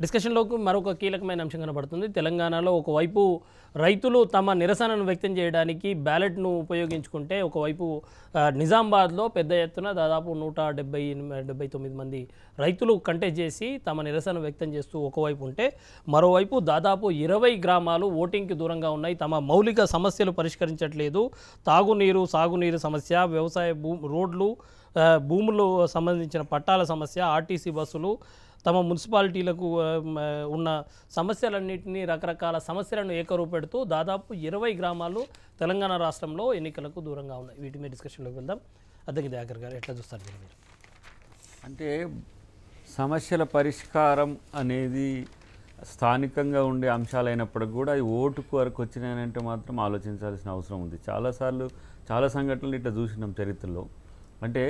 డిస్కషన్లోకి మరొక కీలకమైన అంశం కనబడుతుంది. తెలంగాణలో ఒకవైపు రైతులు తమ నిరసనను వ్యక్తం చేయడానికి బ్యాలెట్ను ఉపయోగించుకుంటే, ఒకవైపు నిజామాబాద్లో పెద్ద ఎత్తున దాదాపు 179 మంది రైతులు కంటెస్ట్ చేసి తమ నిరసన వ్యక్తం చేస్తూ ఒకవైపు ఉంటే, మరోవైపు దాదాపు 20 గ్రామాలు ఓటింగ్కి దూరంగా ఉన్నాయి. తమ మౌలిక సమస్యలు పరిష్కరించట్లేదు. తాగునీరు, సాగునీరు సమస్య, వ్యవసాయ రోడ్లు, భూములు సంబంధించిన పట్టాల సమస్య, ఆర్టీసీ బస్సులు, తమ మున్సిపాలిటీలకు ఉన్న సమస్యలన్నింటినీ, రకరకాల సమస్యలను ఏకరూపెడుతూ దాదాపు 20 గ్రామాలు తెలంగాణ రాష్ట్రంలో ఎన్నికలకు దూరంగా ఉన్నాయి. వీటి మీద డిస్కషన్లోకి వెళ్దాం. అద్దెకి దయాకర్ గారు ఎట్లా చూస్తారు దీని మీద? అంటే సమస్యల పరిష్కారం అనేది స్థానికంగా ఉండే అంశాలైనప్పటికి కూడా ఈ ఓటుకు వరకు వచ్చినాయంటే మాత్రం ఆలోచించాల్సిన అవసరం ఉంది. చాలా సంఘటనలు ఇట్లా చూసినాం చరిత్రలో. అంటే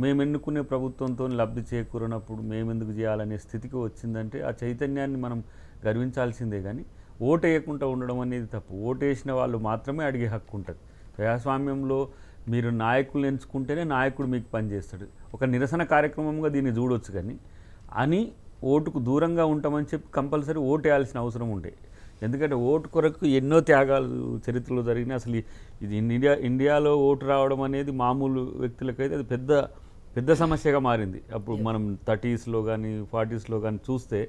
మేము ఎన్నుకునే ప్రభుత్వంతో లబ్ధి చేకూరినప్పుడు మేమెందుకు చేయాలనే స్థితికి వచ్చిందంటే ఆ చైతన్యాన్ని మనం గర్వించాల్సిందే. కానీ ఓటు వేయకుండా ఉండడం అనేది తప్పు. ఓటు వేసిన వాళ్ళు మాత్రమే అడిగే హక్కు ఉంటుంది. ప్రజాస్వామ్యంలో మీరు నాయకులు ఎంచుకుంటేనే నాయకుడు మీకు పనిచేస్తాడు. ఒక నిరసన కార్యక్రమంగా దీన్ని చూడవచ్చు. కానీ ఓటుకు దూరంగా ఉంటామని చెప్పి కంపల్సరీ ఓటు వేయాల్సిన అవసరం ఉండే. ఎందుకంటే ఓటు కొరకు ఎన్నో త్యాగాలు చరిత్రలో జరిగినాయి. అసలు ఇది ఇండియాలో ఓటు రావడం అనేది మామూలు వ్యక్తులకైతే అది పెద్ద సమస్యగా మారింది. అప్పుడు మనం 30s కానీ 40s కానీ చూస్తే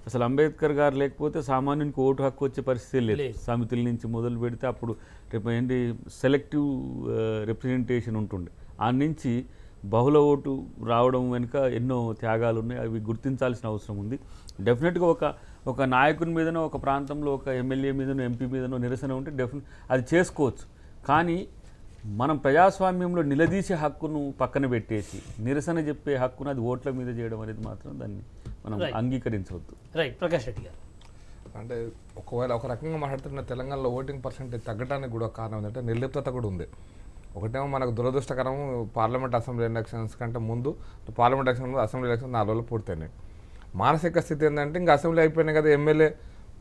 అసలు అంబేద్కర్ గారు లేకపోతే సామాన్యునికి ఓటు హక్కు వచ్చే పరిస్థితి లేదు. సమితుల నుంచి మొదలు పెడితే అప్పుడు రేపు సెలెక్టివ్ రిప్రజెంటేషన్ ఉంటుండే. ఆ నుంచి బహుళ ఓటు రావడం వెనుక ఎన్నో త్యాగాలు ఉన్నాయి. అవి గుర్తించాల్సిన అవసరం ఉంది. డెఫినెట్గా ఒక నాయకుని మీదనో, ఒక ప్రాంతంలో ఒక ఎమ్మెల్యే మీదనో, ఎంపీ మీదనో నిరసన ఉంటే అది చేసుకోవచ్చు. కానీ మనం ప్రజాస్వామ్యంలో నిలదీసే హక్కును పక్కన పెట్టేసి నిరసన చెప్పే హక్కును అది ఓట్ల మీద చేయడం అనేది మాత్రం దాన్ని మనం అంగీకరించవద్దు. రైట్, ప్రకాష్ రెడ్డి గారు. అంటే ఒకవేళ ఒక రకంగా మాట్లాడుతున్న తెలంగాణలో ఓటింగ్ పర్సెంటేజ్ తగ్గడానికి కూడా కారణం ఏంటంటే నిర్లిప్తత కూడా ఉంది. ఒకటేమో మనకు దురదృష్టకరం, పార్లమెంట్ అసెంబ్లీ ఎలక్షన్స్ కంటే ముందు పార్లమెంట్ ఎలక్షన్ ముందు అసెంబ్లీ ఎలక్షన్ 4 రోజులు పూర్తయినాయి. మానసిక స్థితి ఏంటంటే ఇంకా అసెంబ్లీ అయిపోయినాయి కదా,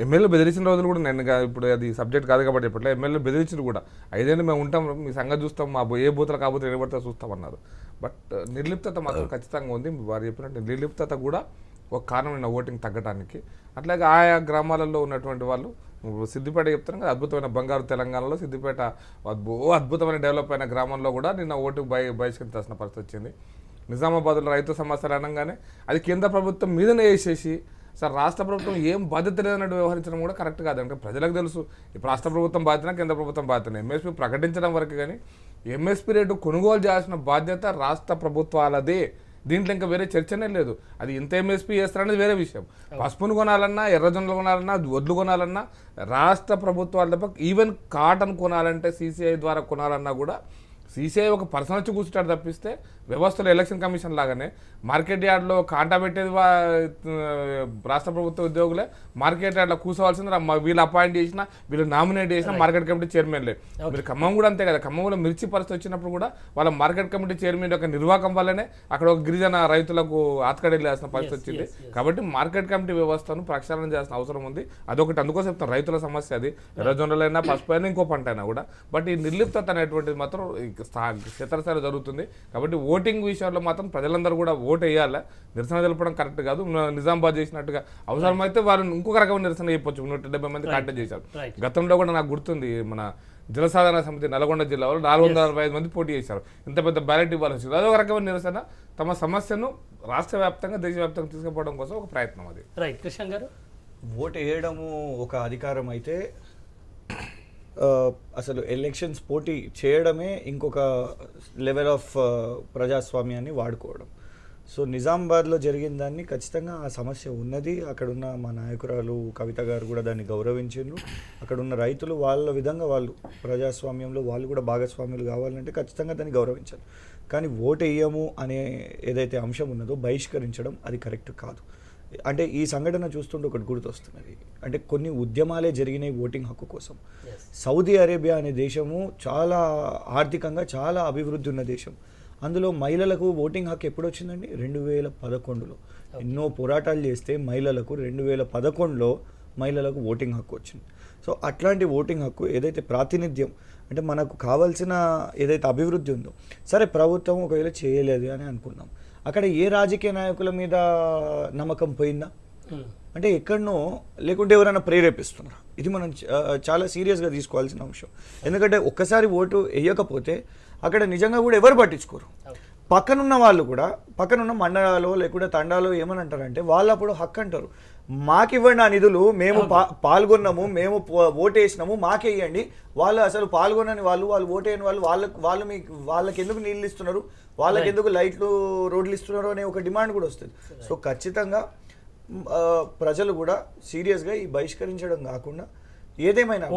ఎమ్మెల్యే బెదిరించిన రోజులు కూడా నేను ఇప్పుడు అది సబ్జెక్ట్ కాదు కాబట్టి చెప్పట్లే. ఎమ్మెల్యే బెదిరించిన కూడా 5 ఏళ్ళు మేము ఉంటాం, మీ సంగతి చూస్తాం, మా ఏ బూతులు కాబోతే నిలబడితే చూస్తామన్నారు. బట్ నిర్లిప్తత మాత్రం ఖచ్చితంగా ఉంది. వారు చెప్పినట్టు నిర్లిప్తత కూడా ఒక కారణమైన ఓటింగ్ తగ్గడానికి. అట్లాగే ఆయా గ్రామాలలో ఉన్నటువంటి వాళ్ళు సిద్దిపేట చెప్తాను కదా, అద్భుతమైన బంగారు తెలంగాణలో సిద్దిపేట అద్భుతమైన డెవలప్ అయిన గ్రామంలో కూడా నిన్న ఓటు బహిష్కరించాల్సిన పరిస్థితి వచ్చింది. నిజామాబాద్లో రైతు సమస్యలు అనగానే అది కేంద్ర ప్రభుత్వం మీదనే వేసేసి సార్ రాష్ట్ర ప్రభుత్వం ఏం బాధ్యత లేదన్నట్టు వ్యవహరించడం కూడా కరెక్ట్ కాదు. అంటే ప్రజలకు తెలుసు ఇప్పుడు రాష్ట్ర ప్రభుత్వం బాధ్యత, కేంద్ర ప్రభుత్వం బాధ్యత. ఎంఎస్పీ ప్రకటించడం వరకు కానీ ఎంఎస్పీ రేటు కొనుగోలు చేయాల్సిన బాధ్యత రాష్ట్ర ప్రభుత్వాలదే. దీంట్లో ఇంకా వేరే చర్చనే లేదు. అది ఎంత ఎంఎస్పీ చేస్తారనేది వేరే విషయం. పసుపును కొనాలన్నా, ఎర్రజొన్నలు కొనాలన్నా, వడ్లు కొనాలన్నా రాష్ట్ర ప్రభుత్వాల తప్ప, ఈవెన్ కాటన్ కొనాలంటే సీసీఐ ద్వారా కొనాలన్నా కూడా సీసీఐ ఒక పర్సన్ వచ్చి కూర్చుంటాడు తప్పిస్తే వ్యవస్థలో ఎలక్షన్ కమిషన్ లాగానే మార్కెట్ యార్డ్లో కాంటా పెట్టేది రాష్ట్ర ప్రభుత్వ ఉద్యోగులే. మార్కెట్ యార్డ్లో కూర్చోవాల్సింది వీళ్ళు అపాయింట్ చేసినా, వీళ్ళు నామినేట్ చేసినా మార్కెట్ కమిటీ చైర్మన్లే. మీరు ఖమ్మం కూడా అంతే కదా, ఖమ్మంలో మిర్చి పరిస్థితి వచ్చినప్పుడు కూడా వాళ్ళ మార్కెట్ కమిటీ చైర్మన్ యొక్క నిర్వాహకం వల్లనే అక్కడ ఒక గిరిజన రైతులకు ఆతకడేయాల్సిన పరిస్థితి వచ్చింది. కాబట్టి మార్కెట్ కమిటీ వ్యవస్థను ప్రక్షాళన చేయాల్సిన అవసరం ఉంది. అదొకటి. అందుకోసం చెప్తాను రైతుల సమస్య అది, ఎర్రజొన్నలైనా పసుపు అయినా ఇంకో పంట అయినా కూడా. బట్ ఈ నిర్లిప్తత అనేటువంటిది మాత్రం క్షేత్రస్థాయిలో జరుగుతుంది. కాబట్టి ఓటింగ్ విషయంలో మాత్రం ప్రజలందరూ కూడా ఓటు వేయాలి. నిరసన తెలపడం కరెక్ట్ కాదు. నిజామాబాద్ చేసినట్టుగా అవసరమైతే వారు ఇంకొక రకమైన నిరసన చేయొచ్చు. 170 మంది కాంటాక్ట్ చేశారు. గతంలో కూడా నాకు గుర్తుంది, మన జలసాధన సమితి నల్గొండ జిల్లా వాళ్ళు 445 మంది పోటీ చేశారు. ఇంత పెద్ద బ్యాలెట్ ఇవ్వాల్సి వచ్చింది. అదొక రకమైన నిరసన. తమ సమస్యను రాష్ట్ర వ్యాప్తంగా, దేశవ్యాప్తంగా తీసుకుపోవడం కోసం ఒక ప్రయత్నం అది. రైట్, కృష్ణ గారు. ఓటు వేయడము ఒక అధికారం అయితే అసలు ఎలక్షన్స్ పోటీ చేయడమే ఇంకొక లెవెల్ ఆఫ్ ప్రజాస్వామ్యాన్ని వాడుకోవడం. సో నిజామాబాద్లో జరిగిన దాన్ని ఖచ్చితంగా ఆ సమస్య ఉన్నది. అక్కడున్న మా నాయకురాలు కవిత గారు కూడా దాన్ని గౌరవించారు. అక్కడున్న రైతులు వాళ్ళ విధంగా వాళ్ళు ప్రజాస్వామ్యంలో వాళ్ళు కూడా భాగస్వామ్యులు కావాలంటే ఖచ్చితంగా దాన్ని గౌరవించాలి. కానీ ఓటు వేయము అనే ఏదైతే అంశం ఉన్నదో బహిష్కరించడం అది కరెక్ట్ కాదు. అంటే ఈ సంఘటన చూస్తుంటే ఒకటి గుర్తొస్తున్నది. అంటే కొన్ని ఉద్యమాలే జరిగినాయి ఓటింగ్ హక్కు కోసం. సౌదీ అరేబియా అనే దేశము చాలా ఆర్థికంగా చాలా అభివృద్ధి ఉన్న దేశం. అందులో మహిళలకు ఓటింగ్ హక్కు ఎప్పుడు వచ్చిందండి? 2011లో. ఎన్నో పోరాటాలు చేస్తే మహిళలకు 2011లో మహిళలకు ఓటింగ్ హక్కు వచ్చింది. సో అట్లాంటి ఓటింగ్ హక్కు ఏదైతే ప్రాతినిధ్యం అంటే మనకు కావాల్సిన ఏదైతే అభివృద్ధి ఉందో, సరే ప్రభుత్వం ఒకవేళ చేయలేదు అని అనుకున్నాం, అక్కడ ఏ రాజకీయ నాయకుల మీద నమ్మకం పోయిందా? అంటే ఎక్కడనో లేకుంటే ఎవరైనా ప్రేరేపిస్తున్నారు. ఇది మనం చాలా సీరియస్గా తీసుకోవాల్సిన అంశం. ఎందుకంటే ఒక్కసారి ఓటు వేయకపోతే అక్కడ నిజంగా కూడా ఎవరు పట్టించుకోరు. పక్కనున్న వాళ్ళు కూడా పక్కనున్న మండలాలు లేకుంటే తండాలు ఏమని అంటారంటే వాళ్ళు అప్పుడు హక్కు అంటారు, మాకివ్వండి ఆ నిధులు, మేము పాల్గొన్నాము, మేము ఓటేసినాము, మాకేయండి. వాళ్ళు అసలు పాల్గొనని వాళ్ళు ఓటేయని వాళ్ళు వాళ్ళకి ఎందుకు నీళ్ళు ఇస్తున్నారు, వాళ్ళకి ఎందుకు లైట్లు రోడ్లు ఇస్తున్నారు అనే ఒక డిమాండ్ కూడా వస్తుంది. సో ఖచ్చితంగా ప్రజలు కూడా సీరియస్గా ఈ బహిష్కరించడం కాకుండా ఏదేమైనా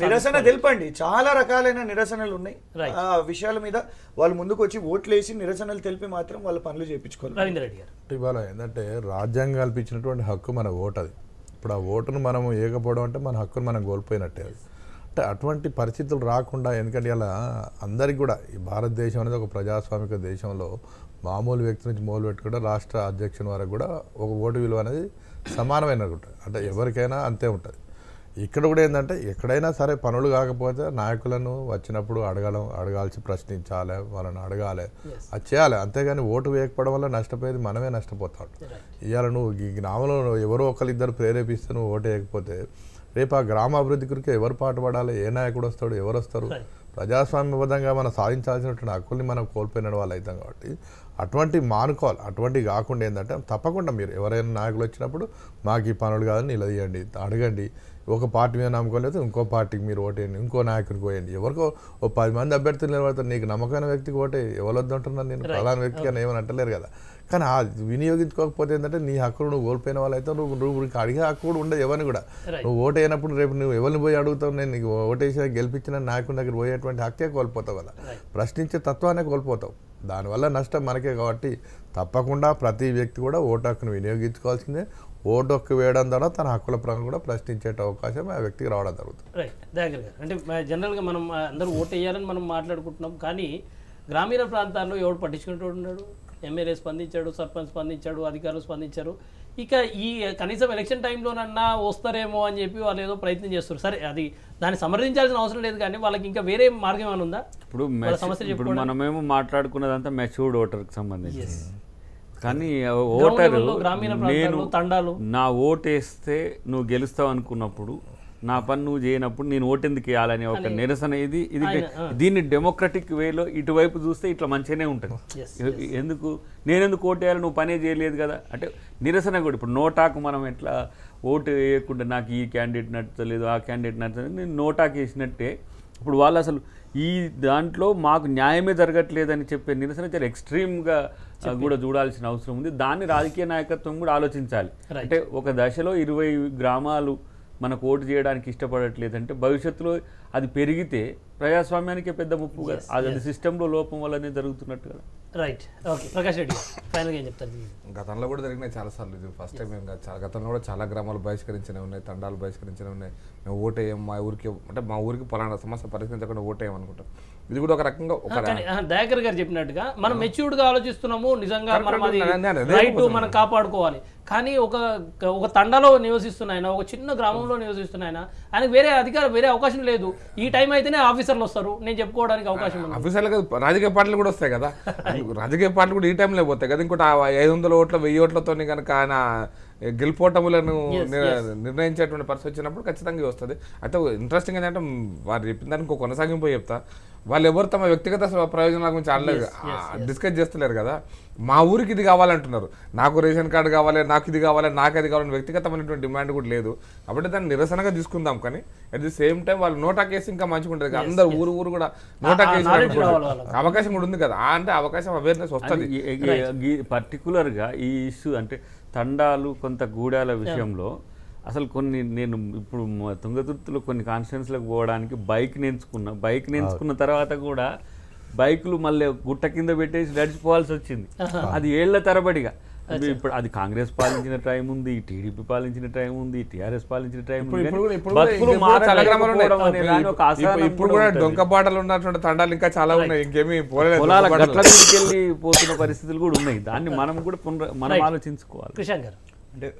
నిరసన తెలపండి. చాలా రకాలైన నిరసనలు ఉన్నాయి. ఆ విషయాల మీద వాళ్ళు ముందుకు వచ్చి ఓట్లేసి నిరసనలు తెలిపి మాత్రం వాళ్ళ పనులు చేయించుకోవాలి. రవీంద్ర రెడ్డి గారు, ఇవాళ ఏంటంటే రాజ్యాంగం కల్పించినటువంటి హక్కు మన ఓటు. అది ఇప్పుడు ఆ ఓటును మనం ఏకపోవడం అంటే మన హక్కును మనం కోల్పోయినట్టే. అది అంటే అటువంటి పరిస్థితులు రాకుండా, ఎందుకంటే ఇలా అందరికి కూడా ఈ భారతదేశం అనేది ఒక ప్రజాస్వామిక దేశంలో మామూలు వ్యక్తి నుంచి మొదలు పెట్టుకుంటే రాష్ట్ర అధ్యక్షుని వరకు కూడా ఒక ఓటు విలువ అనేది సమానమైన ఉంటుంది. అంటే ఎవరికైనా అంతే ఉంటుంది. ఇక్కడ కూడా ఏంటంటే ఎక్కడైనా సరే పనులు కాకపోతే నాయకులను వచ్చినప్పుడు అడగాల్సి ప్రశ్నించాలి, వాళ్ళని అడగాలి, అది చేయాలి. అంతేగాని ఓటు వేయకపోవడం వల్ల నష్టపోయేది మనమే నష్టపోతాం. ఇవాళ నువ్వు ఈ గ్రామంలో ఎవరో ఒకరిద్దరు ప్రేరేపిస్తే నువ్వు ఓటు వేయకపోతే రేపు ఆ గ్రామాభివృద్ధి గురించి ఎవరు పాటుపడాలి, ఏ నాయకుడు వస్తాడు, ఎవరు వస్తారు? ప్రజాస్వామ్యబద్ధంగా మనం సాధించాల్సినటువంటి హక్కుల్ని మనం కోల్పోయిన వాళ్ళు అవుతాం. కాబట్టి అటువంటి మానుకోవాలి. అటువంటివి కాకుండా ఏంటంటే తప్పకుండా మీరు ఎవరైనా నాయకులు వచ్చినప్పుడు మాకు ఈ పనులు కాదని నిలదీయండి, అడగండి. ఒక పార్టీ మీద నమ్మకం ఇంకో పార్టీకి మీరు ఓటేయండి, ఇంకో నాయకునికి పోయండి. ఎవరికో ఓ 10 మంది అభ్యర్థులు నిలబడతారు, నీకు నమ్మకమైన వ్యక్తికి ఓటే ఎవరు వద్దంటున్నాను నేను ప్రధాన వ్యక్తికి అని ఏమని అంటలేరు కదా. కానీ ఆ వినియోగించుకోకపోతే ఏంటంటే నీ హక్కులు నువ్వు కోల్పోయిన వాళ్ళు అయితే నువ్వు అడిగే హక్కు కూడా ఉండదు ఎవరిని కూడా. నువ్వు ఓటు అయినప్పుడు రేపు నువ్వు ఎవరిని పోయి అడుగుతావు, నేను నీకు ఓటేసి గెలిపించిన నాయకుని దగ్గర పోయేటువంటి హక్కే కోల్పోతావు కదా, ప్రశ్నించే తత్వాన్ని కోల్పోతావు. దానివల్ల నష్టం మనకే. కాబట్టి తప్పకుండా ప్రతి వ్యక్తి కూడా ఓటు హక్కును వినియోగించుకోవాల్సిందే. ఓటు హక్కు వేయడం ద్వారా తన హక్కుల పరంగా కూడా ప్రశ్నించే అవకాశం ఆ వ్యక్తికి రావడం జరుగుతుంది. రైట్ దగ్గర గారు, అంటే జనరల్గా మనం అందరూ ఓటు వేయాలని మనం మాట్లాడుకుంటున్నాం, కానీ గ్రామీణ ప్రాంతాల్లో ఎవడు పట్టించుకుంటూ ఉన్నాడు? ఎమ్మెల్యే స్పందించాడు, సర్పంచ్ స్పందించాడు, అధికారులు స్పందించారు. ఇక ఈ కనీసం ఎలక్షన్ టైంలోనన్నా వస్తారేమో అని చెప్పి వాళ్ళు ఏదో ప్రయత్నం చేస్తారు. సరే, అది దాన్ని సమర్థించాల్సిన అవసరం లేదు, కానీ వాళ్ళకి ఇంకా వేరే మార్గం ఏమైనా ఉందా? ఇప్పుడు మనమేమో మాట్లాడుకున్నదంతా మెచ్యూర్డ్ ఓటర్కి సంబంధించి, కానీ ఓటరు నేను నా ఓటేస్తే నువ్వు గెలుస్తావు అనుకున్నప్పుడు నా పని నువ్వు చేయనప్పుడు నేను ఓటెందుకు వేయాలని ఒక నిరసన. ఇది దీన్ని డెమోక్రటిక్ వేలో ఇటువైపు చూస్తే ఇట్లా మంచిగానే ఉంటుంది. నేనెందుకు ఓటు వేయాలి, నువ్వు పనే చేయలేదు కదా అంటే నిరసన కూడా. ఇప్పుడు నోటాకు మనం ఎట్లా ఓటు వేయకుండా నాకు ఈ క్యాండిడేట్ నచ్చలేదు, ఆ క్యాండిడేట్ నచ్చలేదు, నేను నోటాకు వేసినట్టే ఇప్పుడు వాళ్ళు అసలు ఈ దాంట్లో మాకు న్యాయమే జరగట్లేదని చెప్పే నిరసన చాలా ఎక్స్ట్రీమ్గా కూడా చూడాల్సిన అవసరం ఉంది. దాన్ని రాజకీయ నాయకత్వం కూడా ఆలోచించాలి. అంటే ఒక దశలో 20 గ్రామాలు మనకు ఓటు చేయడానికి ఇష్టపడట్లేదంటే భవిష్యత్తులో అది పెరిగితే ప్రజాస్వామ్యానికే పెద్ద ముప్పు కదా. అది సిస్టంలో లోపం వల్లనే జరుగుతున్నట్టు కదా. Right, okay. ప్రకాష్ రెడ్డి ఫైనల్గా ఏం చెప్తారు? గతంలో కూడా జరిగినాయి చాలాసార్లు. ఇది ఫస్ట్ టైం ఏం కాదు. గతంలో కూడా చాలా గ్రామాలు బహిష్కరించినవి ఉన్నాయి, తండాలు బహిష్కరించినవి ఉన్నాయి. మేము ఓటేయం, మా ఊరికి పలానా సమస్య పరిష్కరించకుండా ఓటేయం అనుకుంటాం. ఇది కూడా ఒక రకంగా దయాకర్ గారు చెప్పినట్టుగా మనం మెచ్యూర్డ్ గా ఆలోచిస్తున్నాము, నిజంగా మనం రైట్ మనం కాపాడుకోవాలి. కానీ ఒక తండాలో నివసిస్తున్న ఆయన, ఒక చిన్న గ్రామంలో నివసిస్తున్న ఆయనకు వేరే అవకాశం లేదు. ఈ టైం అయితేనే ఆఫీసర్లు వస్తారు, నేను చెప్పుకోవడానికి అవకాశం ఉంది. ఆఫీసర్లు రాజకీయ పార్టీలు కూడా వస్తాయి కదా, రాజకీయ పార్టీలు కూడా ఈ టైంలో పోతాయి కదా. ఇంకోటి 500 ఓట్ల 1000 ఓట్లతో కనుక ఆయన గెలుపోటములను నిర్ణయించేటువంటి పరిస్థితి వచ్చినప్పుడు ఖచ్చితంగా వస్తుంది. అయితే ఇంట్రెస్టింగ్ ఏంటంటే వారు చెప్పిన దానికి ఒక కొనసాగింపు చెప్తా. వాళ్ళు ఎవరు తమ వ్యక్తిగత ప్రయోజనాల గురించి అనలేదు, డిస్కస్ చేస్తలేరు కదా. మా ఊరికి ఇది కావాలంటున్నారు, నాకు రేషన్ కార్డు కావాలి, నాకు ఇది కావాలి, నాకు అది కావాలని వ్యక్తిగతమైనటువంటి డిమాండ్ కూడా లేదు. కాబట్టి దాన్ని నిరసనగా తీసుకుందాం. కానీ అట్ ది సేమ్ టైం వాళ్ళు నోటా కేసు ఇంకా మంచిగా ఉంటుంది. అందరు ఊరు కూడా నోటా కేసు అవకాశం కూడా ఉంది కదా. అంటే అవకాశం అవేర్నెస్ వస్తుంది. పర్టికులర్గా ఈ ఇష్యూ అంటే తండాలు కొంత గూడాల విషయంలో అసలు నేను ఇప్పుడు తుంగతుర్తిలో కొన్ని కాన్స్టిట్యున్సీలకు పోవడానికి బైక్ ఎంచుకున్న తర్వాత కూడా బైకులు మళ్ళీ గుట్ట కింద పెట్టేసి నడిచిపోవాల్సి వచ్చింది. అది ఏళ్ల తరబడిగా. ఇప్పుడు అది కాంగ్రెస్ పాలించిన టైం ఉంది, టీడీపీ పాలించిన టైం ఉంది, టీఆర్ఎస్ పాలించిన టైం ఉంది. ఇప్పుడు కూడా డొంకపాటలు ఉన్నటువంటి తండాలు ఇంకా చాలా ఉన్నాయి, ఇంకేమీ పొలాల గట్ల మీదకి వెళ్ళి పోతున్న పరిస్థితులు కూడా ఉన్నాయి. దాన్ని మనం కూడా మనం ఆలోచించుకోవాలి. కృష్ణ గారు, అంటే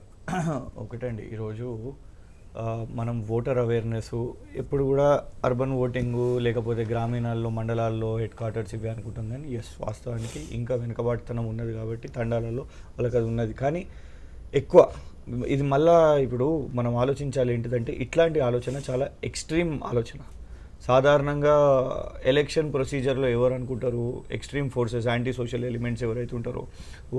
ఒకటండి, ఈరోజు మనం ఓటర్ అవేర్నెస్ ఎప్పుడు కూడా అర్బన్ ఓటింగు లేకపోతే గ్రామీణాల్లో మండలాల్లో హెడ్ క్వార్టర్స్ ఇవి అనుకుంటాం, కానీ ఎస్ వాస్తవానికి ఇంకా వెనుకబాటుతనం ఉన్నది కాబట్టి తండాలలో వాళ్ళకి అది ఉన్నది. కానీ ఎక్కువ ఇది మళ్ళా ఇప్పుడు మనం ఆలోచించాలి ఏంటిదంటే ఇట్లాంటి ఆలోచన చాలా ఎక్స్ట్రీమ్ ఆలోచన. సాధారణంగా ఎలక్షన్ ప్రొసీజర్లో ఎవరు అనుకుంటారు, extreme forces anti social elements ఎవరైతే ఉంటారో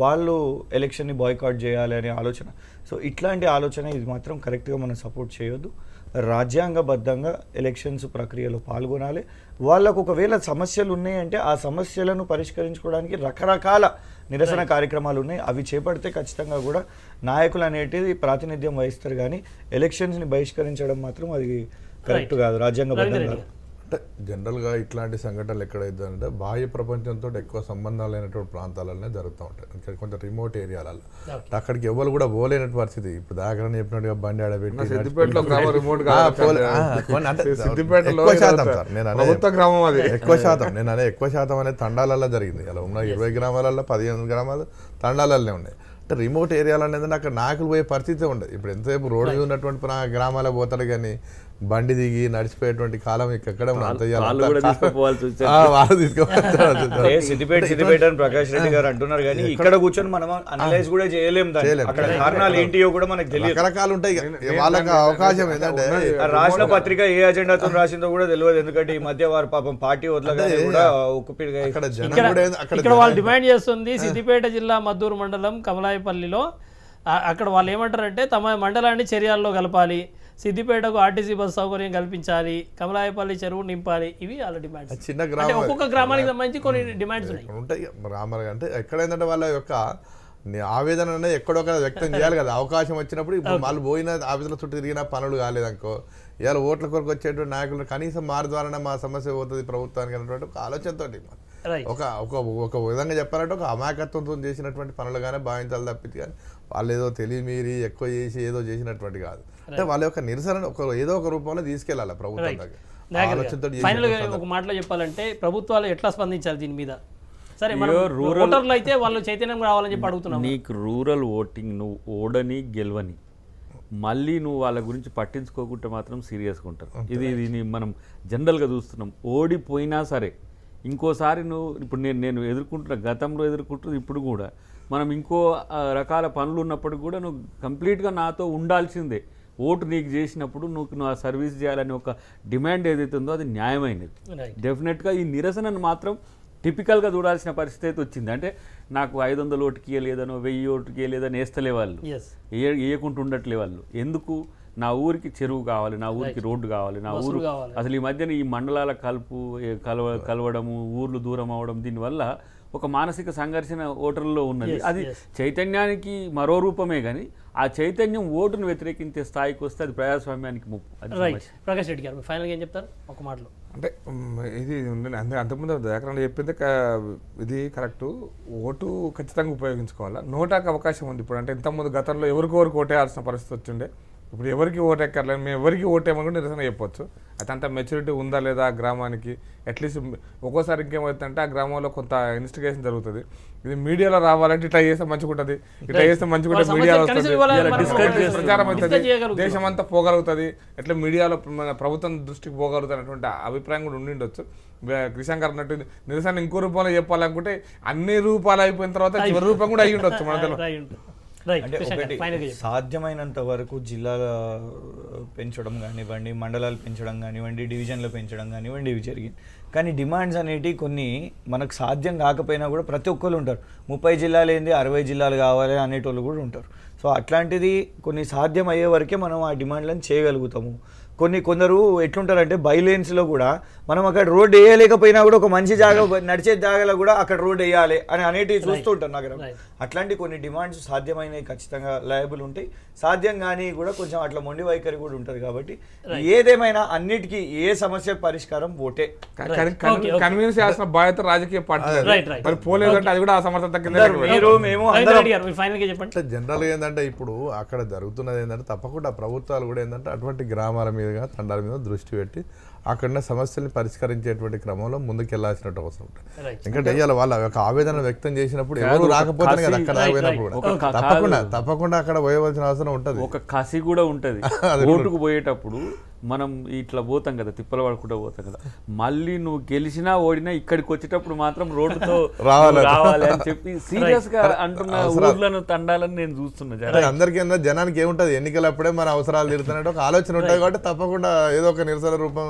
వాళ్ళు ఎలక్షన్ని బాయ్కాట్ చేయాలి అనే ఆలోచన. సో ఇట్లాంటి ఆలోచన ఇది మాత్రం కరెక్ట్గా మనం సపోర్ట్ చేయొద్దు. రాజ్యాంగబద్ధంగా ఎలక్షన్స్ ప్రక్రియలో పాల్గొనాలి. వాళ్ళకు ఒకవేళ సమస్యలు ఉన్నాయంటే ఆ సమస్యలను పరిష్కరించుకోవడానికి రకరకాల నిరసన కార్యక్రమాలు ఉన్నాయి, అవి చేపడితే ఖచ్చితంగా కూడా నాయకులు అనేటిది ప్రాతినిధ్యం వహిస్తారు. కానీ ఎలక్షన్స్ని బహిష్కరించడం మాత్రం అది కరెక్ట్ కాదు, రాజ్యాంగబద్ధంగా. అంటే జనరల్గా ఇట్లాంటి సంఘటనలు ఎక్కడైతుందంటే బాహ్య ప్రపంచంతో ఎక్కువ సంబంధాలు లేనటువంటి ప్రాంతాలనే జరుగుతూ ఉంటాయి. ఇక్కడ కొంచెం రిమోట్ ఏరియాలలో అక్కడికి ఎవరు కూడా పోలేనటువంటి పరిస్థితి. ఇప్పుడు దాకా చెప్పినట్టుగా బండి ఆడబెట్టి ఎక్కువ శాతం అనేది తండాలలో జరిగింది. అలా ఉన్న 20 గ్రామాలలో 15 గ్రామాలు తండాలలోనే ఉన్నాయి. అంటే రిమోట్ ఏరియాలో అనేది అక్కడ నాయకులు పోయే పరిస్థితి ఉండదు. ఇప్పుడు ఎంతసేపు రోడ్డు మీద ఉన్నటువంటి గ్రామాలకు పోతారు, కానీ బండి దిగి నడిచిపోయేటువంటి కాలం ఎక్కడ సిద్దిపేట ప్రకాష్ రెడ్డి గారు అంటున్నారు, కానీ ఇక్కడ కూర్చొని మనం అనలైజ్ కూడా చేయలేము. కారణాలు ఏంటియో కూడా మనకు తెలియదు, రకరకాలు ఉంటాయి. వాళ్ళకి అవకాశం ఏంటంటే రాసిన పత్రిక ఏ అజెండాతో రాసిందో కూడా తెలియదు. ఎందుకంటే ఈ మధ్య వారు పాపం పార్టీ వదలగానే కూడా ఇక్కడ వాళ్ళు డిమాండ్ చేస్తుంది. సిద్దిపేట జిల్లా మద్దూరు మండలం కమలాయపల్లిలో అక్కడ వాళ్ళు ఏమంటారంటే తమ మండలాన్ని చర్యల్లో కలపాలి, సిద్దిపేటకు ఆర్టీసీ బస్ సౌకర్యం కల్పించాలి, కమలాయపల్లి చెరువు నింపాలి. ఇవి వాళ్ళ డిమాండ్స్. చిన్న గ్రామం ఒక్కొక్క గ్రామానికి సంబంధించి కొన్ని డిమాండ్స్ ఉంటాయి. రామర్ అంటే ఎక్కడైందంటే వాళ్ళ యొక్క ఆవేదన అనేది ఎక్కడొక్కడ వ్యక్తం చేయాలి కదా. అవకాశం వచ్చినప్పుడు ఇప్పుడు వాళ్ళు పోయిన ఆఫీసుల చుట్టూ తిరిగిన పనులు కాలేదనుకో, ఇవాళ ఓట్ల కొరకు వచ్చేటువంటి నాయకులు కనీసం మారు ద్వారానే మా సమస్య పోతుంది ప్రభుత్వానికి అనేటువంటి ఒక ఆలోచనతో ఒక విధంగా చెప్పాలంటే ఒక అమాయకత్వంతో చేసినటువంటి పనులుగానే భావించాలి తప్పించి, కానీ వాళ్ళు ఏదో తెలియమీరి ఎక్కువ చేసి ఏదో చేసినటువంటి కాదు. అంటే వాళ్ళ యొక్క నిరసన ఏదో ఒక రూపంలో తీసుకెళ్ళాలి ప్రభుత్వం దగ్గర. ఒక మాటలో చెప్పాలంటే ప్రభుత్వాలు ఎట్లా స్పందించాలి దీని మీద? సరే, ఓటర్లు అయితే వాళ్ళు చైతన్యం రావాలని చెప్పి అడుగుతున్నాం. నీకు రూరల్ ఓటింగ్ నువ్వు ఓడని గెలవని మళ్ళీ నువ్వు వాళ్ళ గురించి పట్టించుకోకుంటే మాత్రం సీరియస్గా ఉంటారు. ఇది మనం జనరల్గా చూస్తున్నాం. ఓడిపోయినా సరే ఇంకోసారి నువ్వు ఇప్పుడు నేను ఎదుర్కొంటున్న గతంలో ఎదుర్కొంటున్నది ఇప్పుడు కూడా మనం ఇంకో రకాల పనులు ఉన్నప్పుడు కూడా నువ్వు కంప్లీట్గా నాతో ఉండాల్సిందే. ఓటు నీకు చేసినప్పుడు నువ్వు ఆ సర్వీస్ చేయాలని ఒక డిమాండ్ ఏదైతే ఉందో అది న్యాయమైనది. డెఫినెట్గా ఈ నిరసనను మాత్రం టిపికల్గా చూడాల్సిన పరిస్థితి అయితే వచ్చింది. అంటే నాకు 500 ఓటుకి ఇవ్వలేదనో 1000 ఓటుకి ఇవ్వలేదని వేస్తలే వాళ్ళు, వేయకుండా ఉండట్లే వాళ్ళు. ఎందుకు? నా ఊరికి చెరువు కావాలి, నా ఊరికి రోడ్డు కావాలి, నా ఊరు అసలు ఈ మధ్యన ఈ మండలాల కలవడము, ఊర్లు దూరం అవ్వడం, దీనివల్ల ఒక మానసిక సంఘర్షణ ఓటర్లలో ఉన్నది. అది చైతన్యానికి మరో రూపమే, కానీ ఆ చైతన్యం ఓటును వ్యతిరేకించే స్థాయికి వస్తే అది ప్రజాస్వామ్యానికి ముప్పు. ప్రకాష్ రెడ్డి గారు ఫైనల్గా ఏం చెప్తారు ఒక మాటలో? అంటే ఇది అంతకుముందు దయాకరణ చెప్పింది ఇది కరెక్టు. ఓటు ఖచ్చితంగా ఉపయోగించుకోవాలి. నోటాకు అవకాశం ఉంది ఇప్పుడు. అంటే ఇంతకుముందు గతంలో ఎవరికొవరికి ఓటేయాల్సిన పరిస్థితి వచ్చిండే, ఇప్పుడు ఎవరికి ఓటు ఎక్కర్లేదు, మేము ఎవరికి ఓటేయమని కూడా నిరసన చెప్పొచ్చు. అయితే అంత మెచ్యూరిటీ ఉందా లేదా ఆ గ్రామానికి. అట్లీస్ట్ ఒక్కోసారి ఇంకేమవుతుందంటే ఆ గ్రామంలో కొంత ఇన్వెస్టిగేషన్ జరుగుతుంది. ఇది మీడియాలో రావాలంటే ఇట్లా చేస్తే మంచిగా ఉంటుంది, ఇట్లా చేస్తే మంచిగా ఉంటుంది, మీడియాలో ప్రచారం అవుతుంది, దేశం అంతా పోగలుగుతుంది, ఎట్లా మీడియాలో మన ప్రభుత్వం దృష్టికి పోగలుగుతుంది అనేటువంటి అభిప్రాయం కూడా ఉండిండొచ్చు. కిషన్ గారు అన్నట్టు నిరసన ఇంకో రూపంలో చెప్పాలనుకుంటే అన్ని రూపాలు అయిపోయిన తర్వాత చివరి రూపం కూడా అయ్యి ఉండొచ్చు మన తెలియదు. అంటే ఒకటి సాధ్యమైనంత వరకు జిల్లాల పెంచడం కానివ్వండి, మండలాలు పెంచడం కానివ్వండి, డివిజన్లు పెంచడం కానివ్వండి, ఇవి జరిగింది. కానీ డిమాండ్స్ అనేటివి కొన్ని మనకు సాధ్యం కాకపోయినా కూడా ప్రతి ఒక్కరు ఉంటారు. 30 జిల్లాలు ఏంది 60 జిల్లాలు కావాలి అనేటోళ్ళు కూడా ఉంటారు. సో అట్లాంటిది కొన్ని సాధ్యం అయ్యే వరకే మనం ఆ డిమాండ్లను చేయగలుగుతాము. కొందరు ఎట్లుంటారంటే బైలేన్స్లో కూడా మనం అక్కడ రోడ్డు వేయలేకపోయినా కూడా ఒక మంచి జాగా నడిచే జాగాలో కూడా అక్కడ రోడ్డు వేయాలి అని అనేటివి చూస్తూ ఉంటారు నగరం. అట్లాంటి కొన్ని డిమాండ్స్ సాధ్యమైనవి ఖచ్చితంగా లయబుల్ ఉంటాయి, సాధ్యం కానీ కూడా కొంచెం అట్లా మొండి వైఖరి కూడా ఉంటుంది. కాబట్టి ఏదేమైనా అన్నిటికీ ఏ సమస్య పరిష్కారం ఓటే. కన్విన్స్ చేయాల్సిన బాధ్యత రాజకీయ పార్టీ పోలేదంటే అది కూడా అసమర్థత కింద. జనరల్ ఏంటంటే ఇప్పుడు అక్కడ జరుగుతున్నది ఏంటంటే తప్పకుండా ప్రభుత్వాలు కూడా ఏంటంటే అటువంటి గ్రామాల మీద మీదుగా తండాల మీద దృష్టి పెట్టి అక్కడున్న సమస్యల్ని పరిష్కరించేటువంటి క్రమంలో ముందుకెళ్లాల్సినట్టు అవసరం ఉంటుంది. ఎందుకంటే ఇవాళ వాళ్ళ యొక్క ఆవేదన వ్యక్తం చేసినప్పుడు ఎవరు రాకపోతే కదా అక్కడ పోయినప్పుడు కూడా తప్పకుండా అక్కడ పోయవలసిన అవసరం ఉంటుంది. ఒక కసి కూడా ఉంటుంది. ఓటుకు పోయేటప్పుడు మనం ఇట్లా పోతాం కదా, తిప్పల పడకుండా పోతాం కదా, మళ్ళీ నువ్వు గెలిచినా ఓడినా ఇక్కడికి వచ్చేటప్పుడు మాత్రం రోడ్డుతో రావాలి అని చెప్పి సీరియస్ గా అంటున్న ఊర్లను తండాలని నేను చూస్తున్నా. అందరికీ జనానికి ఏముంటది, ఎన్నికలప్పుడే మన అవసరాలు తీరుతున్నట్టు ఒక ఆలోచన ఉంటుంది కాబట్టి తప్పకుండా ఏదో ఒక నిరసన రూపం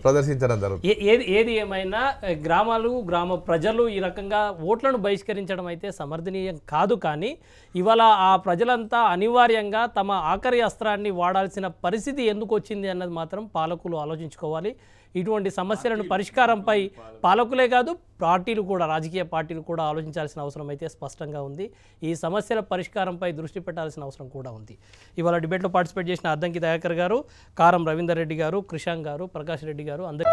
ప్రదర్శించడం జరుగుతుంది. ఏది ఏమైనా గ్రామ ప్రజలు ఈ రకంగా ఓట్లను బహిష్కరించడం అయితే సమర్థనీయం కాదు. కానీ ఇవాళ ఆ ప్రజలంతా అనివార్యంగా తమ ఆఖరి అస్త్రాన్ని వాడాల్సిన పరిస్థితి ఎందుకు వచ్చింది అన్నది మాత్రం పాలకులు ఆలోచించుకోవాలి. ఇటువంటి సమస్యలను పరిష్కారంపై పాలకులే కాదు పార్టీలు కూడా, రాజకీయ పార్టీలు కూడా ఆలోచించాల్సిన అవసరం అయితే స్పష్టంగా ఉంది. ఈ సమస్యల పరిష్కారంపై దృష్టి పెట్టాల్సిన అవసరం కూడా ఉంది. ఇవాళ డిబేట్లో పార్టిసిపేట్ చేసిన అద్దంకి దయాకర్ గారు, కారం రవీందర్ రెడ్డి గారు, కృషాంక్ గారు, ప్రకాష్ రెడ్డి గారు అందరూ